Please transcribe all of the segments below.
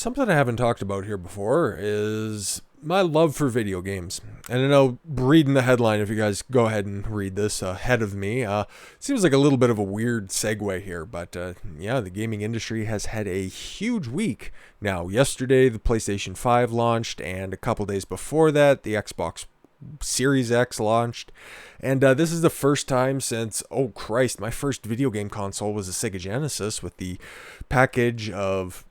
Something I haven't talked about here before is my love for video games. And I know, reading the headline, if you guys go ahead and read this ahead of me, seems like a little bit of a weird segue here, but yeah, the gaming industry has had a huge week. Now, yesterday the PlayStation 5 launched, and a couple days before that, the Xbox Series X launched, and this is the first time since, oh Christ, my first video game console was a Sega Genesis with the package of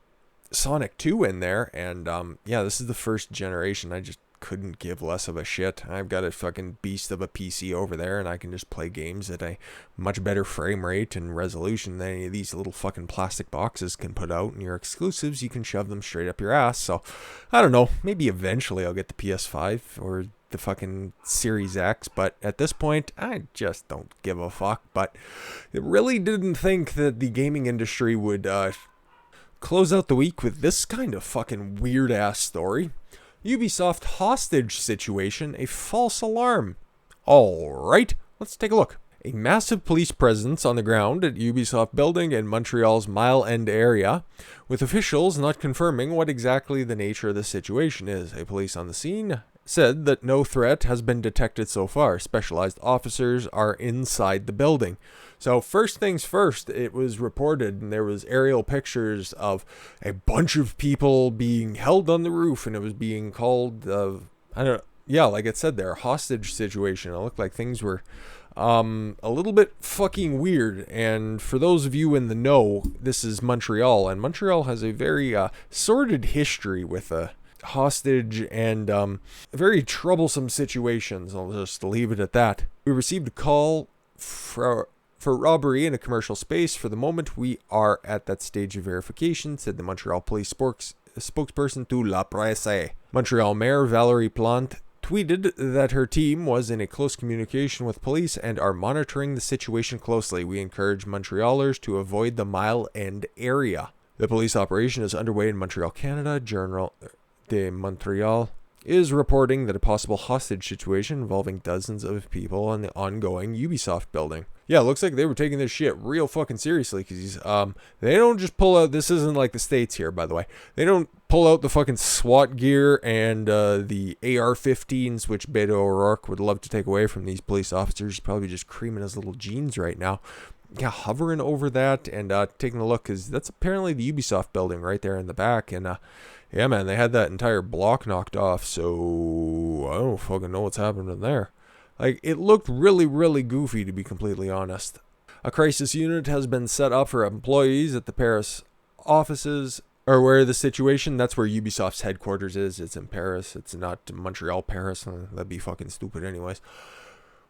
Sonic 2 in there, and yeah, this is the first generation. I just couldn't give less of a shit. I've got a fucking beast of a PC over there, and I can just play games at a much better frame rate and resolution than any of these little fucking plastic boxes can put out, and your exclusives, you can shove them straight up your ass. So, I don't know, maybe eventually I'll get the PS5 or the fucking Series X, but at this point, I just don't give a fuck. But I really didn't think that the gaming industry would close out the week with this kind of fucking weird ass story. Ubisoft hostage situation, a false alarm. Alright, let's take a look. A massive police presence on the ground at Ubisoft building in Montreal's Mile End area, with officials not confirming what exactly the nature of the situation is. A police on the scene said that no threat has been detected so far. Specialized officers are inside the building. So first things first, it was reported, and there was aerial pictures of a bunch of people being held on the roof, and it was being called, like it said there, a hostage situation. It looked like things were a little bit fucking weird. And for those of you in the know, this is Montreal, and Montreal has a very sordid history with hostage and very troublesome situations. I'll just leave it at that. We received a call for robbery in a commercial space. For the moment, we are at that stage of verification, said the Montreal police spokesperson to La Presse. Montreal Mayor Valérie Plante tweeted that her team was in a close communication with police and are monitoring the situation closely. We encourage Montrealers to avoid the Mile End area. The police operation is underway in Montreal, Canada. Journal de Montreal is reporting that a possible hostage situation involving dozens of people in the ongoing Ubisoft building. Yeah, it looks like they were taking this shit real fucking seriously, because they don't just pull out, this isn't like the States here, by the way. They don't pull out the fucking SWAT gear and the AR-15s, which Beto O'Rourke would love to take away from these police officers. He's probably just creaming his little jeans right now. Yeah, hovering over that and taking a look, because that's apparently the Ubisoft building right there in the back, and yeah, man, they had that entire block knocked off, so I don't fucking know what's happening there. Like, it looked really, really goofy, to be completely honest. A crisis unit has been set up for employees at the Paris offices, or where the situation, that's where Ubisoft's headquarters is. It's in Paris. It's not Montreal, Paris. That'd be fucking stupid anyways.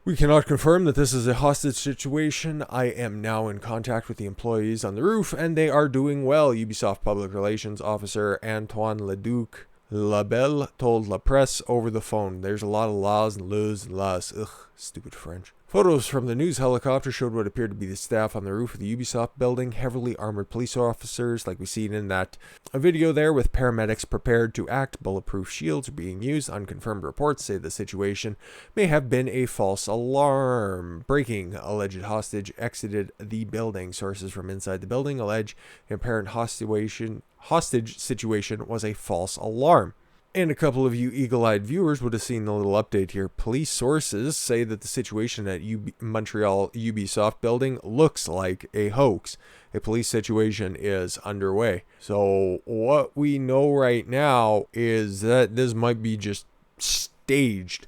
We cannot confirm that this is a hostage situation. I am now in contact with the employees on the roof, and they are doing well, Ubisoft Public Relations Officer Antoine Leduc Labelle told La Presse over the phone. There's a lot of laws and laws and laws. Ugh, stupid French. Photos from the news helicopter showed what appeared to be the staff on the roof of the Ubisoft building, heavily armored police officers, like we seen in that video there, with paramedics prepared to act. Bulletproof shields are being used. Unconfirmed reports say the situation may have been a false alarm. Breaking: alleged hostage exited the building. Sources from inside the building allege an apparent hostage situation was a false alarm. And a couple of you eagle-eyed viewers would have seen the little update here. Police sources say that the situation at Montreal Ubisoft building looks like a hoax. A police situation is underway. So what we know right now is that this might be just staged.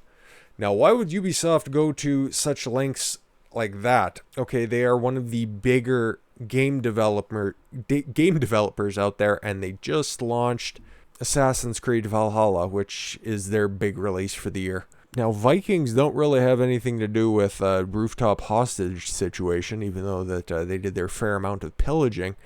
Now, why would Ubisoft go to such lengths like that? Okay, they are one of the bigger game developers out there, and they just launched Assassin's Creed Valhalla, which is their big release for the year. Now, Vikings don't really have anything to do with a rooftop hostage situation, even though that they did their fair amount of pillaging.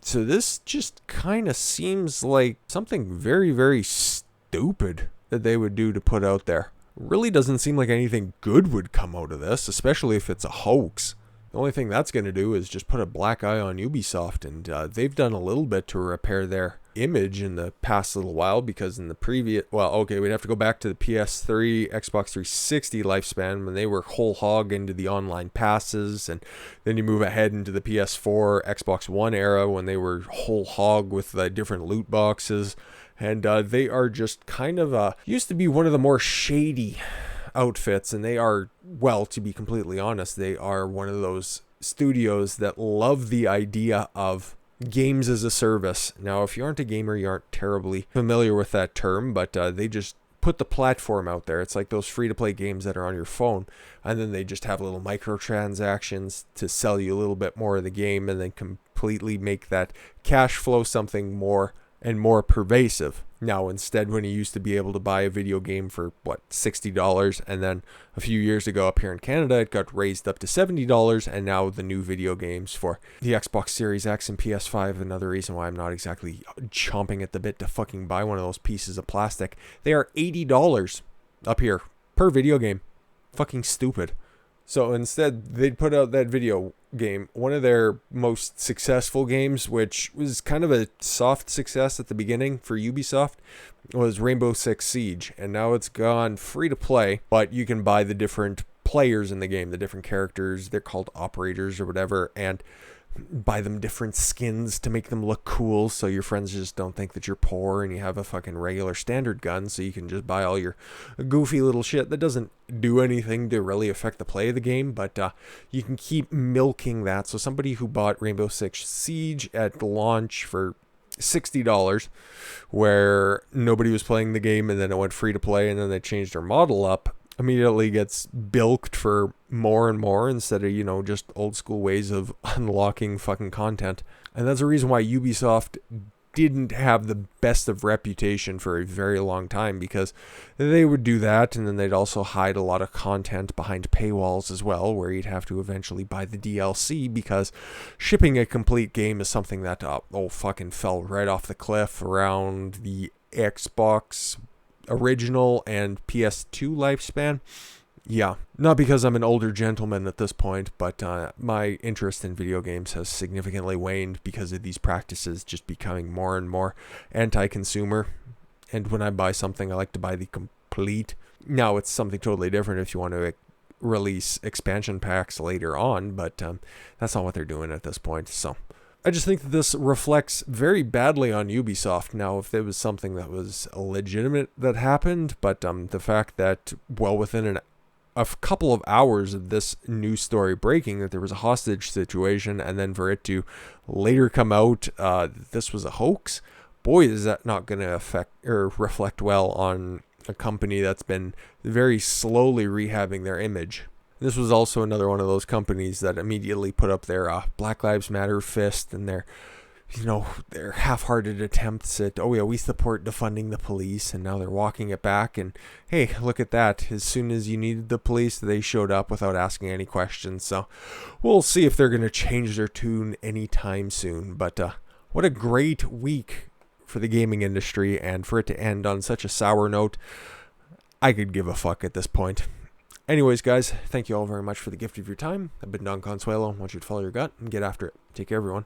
So this just kind of seems like something very, very stupid that they would do to put out there. Really doesn't seem like anything good would come out of this, especially if it's a hoax. The only thing that's going to do is just put a black eye on Ubisoft, and they've done a little bit to repair their image in the past little while, because in the previous, well, okay, we'd have to go back to the PS3, Xbox 360 lifespan when they were whole hog into the online passes, and then you move ahead into the PS4, Xbox One era when they were whole hog with the different loot boxes, and they are just kind of used to be one of the more shady outfits, and they are, well, to be completely honest, they are one of those studios that love the idea of games as a service. Now, if you aren't a gamer, you aren't terribly familiar with that term, but they just put the platform out there. It's like those free-to-play games that are on your phone, and then they just have little microtransactions to sell you a little bit more of the game, and then completely make that cash flow something more and more pervasive. Now, instead, when you used to be able to buy a video game for, what, $60, and then a few years ago up here in Canada, it got raised up to $70, and now the new video games for the Xbox Series X and PS5, another reason why I'm not exactly chomping at the bit to fucking buy one of those pieces of plastic, they are $80 up here per video game. Fucking stupid. So instead, they'd put out that video game, one of their most successful games, which was kind of a soft success at the beginning for Ubisoft, was Rainbow Six Siege. And now it's gone free to play, but you can buy the different players in the game, the different characters. They're called operators or whatever, and buy them different skins to make them look cool, so your friends just don't think that you're poor and you have a fucking regular standard gun, so you can just buy all your goofy little shit that doesn't do anything to really affect the play of the game, but you can keep milking that. So somebody who bought Rainbow Six Siege at launch for $60, where nobody was playing the game, and then it went free to play, and then they changed their model up, immediately gets bilked for more and more, instead of, you know, just old school ways of unlocking fucking content. And that's the reason why Ubisoft didn't have the best of reputation for a very long time, because they would do that, and then they'd also hide a lot of content behind paywalls as well, where you'd have to eventually buy the DLC, because shipping a complete game is something that fucking fell right off the cliff around the Xbox original and PS2 lifespan. Yeah, not because I'm an older gentleman at this point, but my interest in video games has significantly waned because of these practices just becoming more and more anti-consumer. And when I buy something, I like to buy the complete. Now, it's something totally different if you want to release expansion packs later on, but that's not what they're doing at this point. So I just think that this reflects very badly on Ubisoft. Now, if there was something that was legitimate that happened, but the fact that, well, within a couple of hours of this news story breaking, that there was a hostage situation, and then for it to later come out this was a hoax, boy, is that not going to affect or reflect well on a company that's been very slowly rehabbing their image. This was also another one of those companies that immediately put up their Black Lives Matter fist and their half-hearted attempts at, oh yeah, we support defunding the police, and now they're walking it back, and hey, look at that. As soon as you needed the police, they showed up without asking any questions. So we'll see if they're going to change their tune anytime soon. But what a great week for the gaming industry, and for it to end on such a sour note, I could give a fuck at this point. Anyways, guys, thank you all very much for the gift of your time. I've been Don Consuelo. I want you to follow your gut and get after it. Take care, everyone.